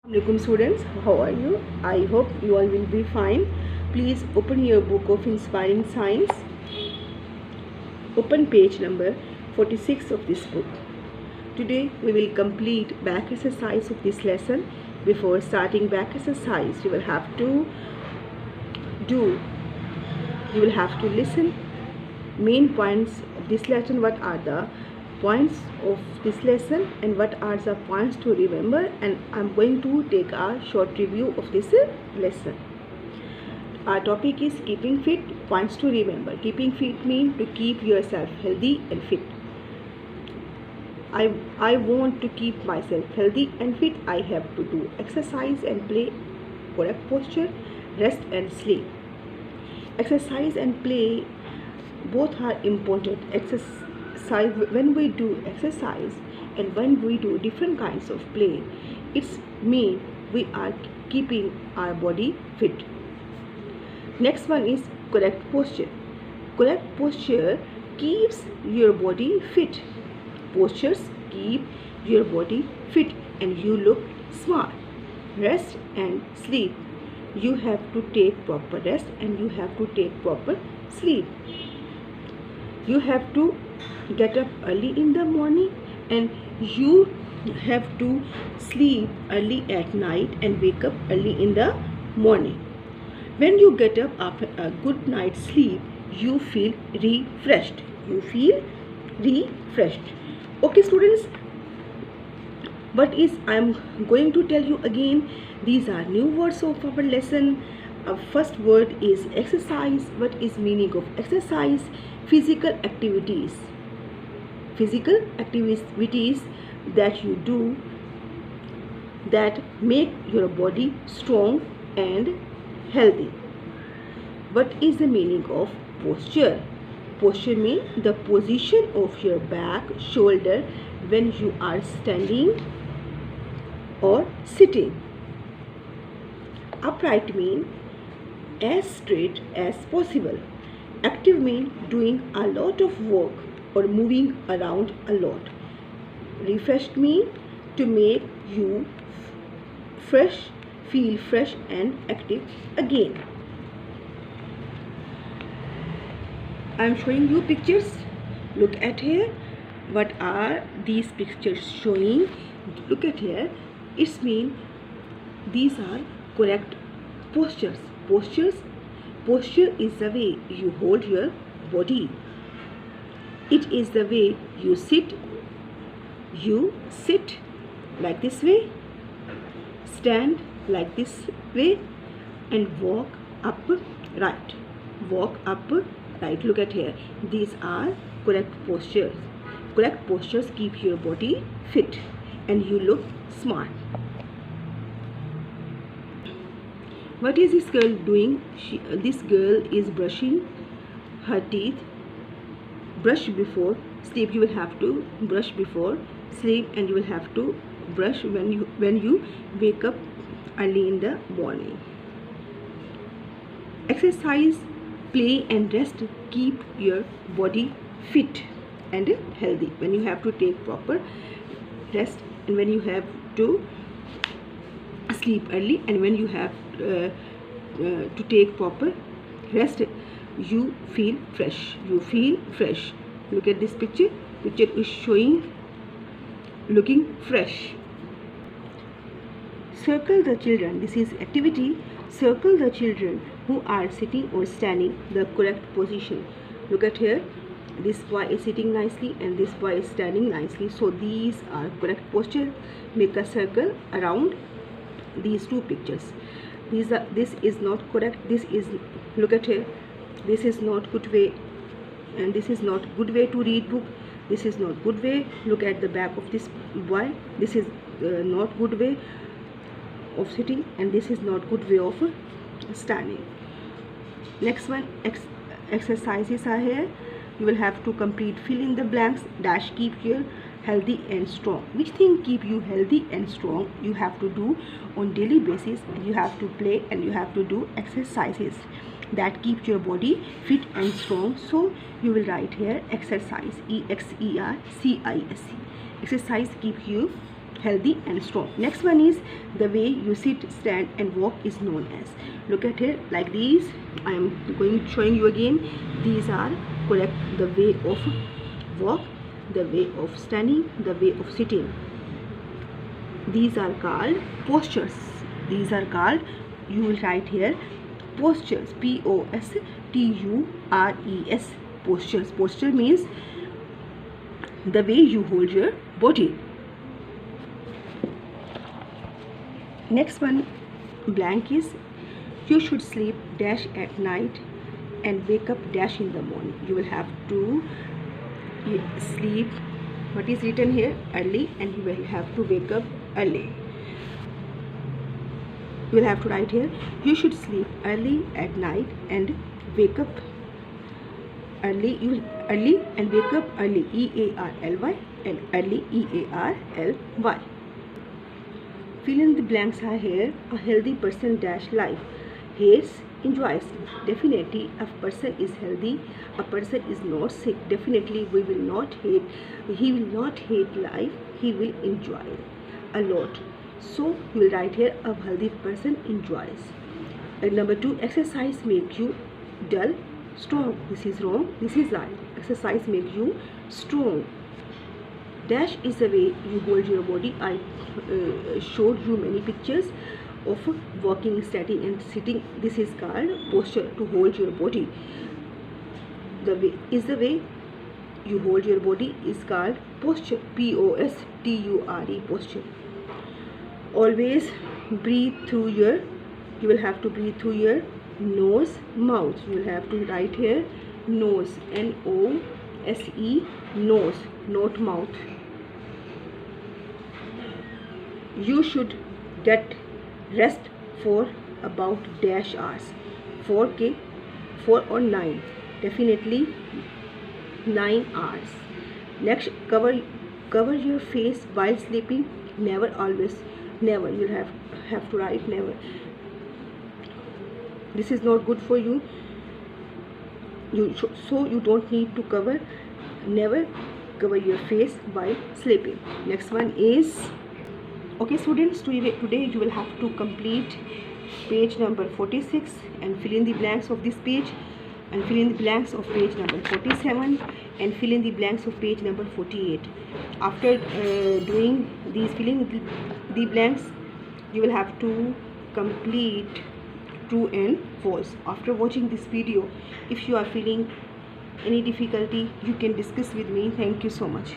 Assalamualaikum students, how are you? I hope you all will be fine. Please open your book of Inspiring Science. Open page number 46 of this book. Today we will complete back exercise of this lesson. Before starting back exercise, you will have to listen main points of this lesson. What are the points of this lesson and what are the points to remember, and I'm going to take a short review of this lesson. Our topic is keeping fit. Points to remember. Keeping fit means to keep yourself healthy and fit. I want to keep myself healthy and fit. I have to do exercise and play, correct posture, rest and sleep. Exercise and play both are important. Exercise, when we do exercise and when we do different kinds of play, it's mean we are keeping our body fit. Next one is correct posture. Correct posture keeps your body fit. Postures keep your body fit and you look smart. Rest and sleep. You have to take proper rest and you have to take proper sleep. You have to get up early in the morning and you have to sleep early at night and wake up early in the morning. When you get up after a good night's sleep, you feel refreshed. Okay students, I'm going to tell you again, these are new words of our lesson. First word is exercise. What is meaning of exercise? Physical activities that you do that make your body strong and healthy. What is the meaning of posture? Posture means the position of your back, shoulder when you are standing or sitting. Upright means as straight as possible. Active means doing a lot of work or moving around a lot. Refreshed means to make you feel fresh and active again. I am showing you pictures. Look at here. What are these pictures showing? Look at here. It means these are correct postures. Posture is the way you hold your body. It is the way you sit. You sit like this way, stand like this way, and walk upright. Look at here. These are correct postures. Correct postures keep your body fit and you look smart. What is this girl doing? This girl is brushing her teeth. Brush before sleep. You will have to brush before sleep and you will have to brush when you wake up early in the morning. Exercise, play and rest keep your body fit and healthy. When you have to take proper rest and when you have to sleep early and when you have to take proper rest, you feel fresh. Look at this picture. Picture is showing looking fresh. Circle the children. This is activity. Circle the children who are sitting or standing the correct position. Look at here. This boy is sitting nicely and this boy is standing nicely. So these are correct posture. Make a circle around these two pictures. This is not correct. This is, look at here. This is not good way and this is not good way to read book. This is not good way. Look at the back of this boy. This is not good way of sitting and this is not good way of standing. Next one, exercises are here. You will have to complete fill in the blanks. Dash keep you healthy and strong. Which thing keep you healthy and strong? You have to do on daily basis. You have to play and you have to do exercises that keep your body fit and strong. So you will write here exercise, exercise. Exercise keep you healthy and strong. Next one is the way you sit, stand and walk is known as. Look at here, like these. I am showing you again. These are correct. The way of walk, the way of standing, the way of sitting. These are called postures. These are called, you will write here, postures. postures. Postures. Posture means the way you hold your body. Next one blank is, you should sleep dash at night and wake up dash in the morning. You will have to sleep, what is written here, early, and you will have to wake up early. You will have to write here, you should sleep early at night and wake up early. Early and wake up early, EARLY, and early, EARLY. Fill in the blanks are here. A healthy person dash life hates, enjoys. Definitely a person is healthy, a person is not sick. Definitely he will not hate life, he will enjoy a lot. So you will write here, a healthy person enjoys. And number 2, exercise make you dull, strong. This is wrong, this is right. Exercise make you strong. Dash is the way you hold your body. I showed you many pictures of walking, standing and sitting. This is called posture, to hold your body. The way is the way you hold your body is called posture, POSTURE, posture. Always breathe through your, you will have to breathe through your nose, mouth. You will have to write here nose, NOSE, nose, not mouth. You should get rest for about dash hours. 4 or 9. Definitely 9 hours. Next, cover your face while sleeping. Never, always, never. You have to write never. This is not good for you. So you don't need to cover. Never cover your face while sleeping. Next one is, okay students, today you will have to complete page number 46 and fill in the blanks of this page, and fill in the blanks of page number 47, and fill in the blanks of page number 48. After doing these, filling the blanks, you will have to complete true and false. After watching this video, if you are feeling any difficulty, you can discuss with me. Thank you so much.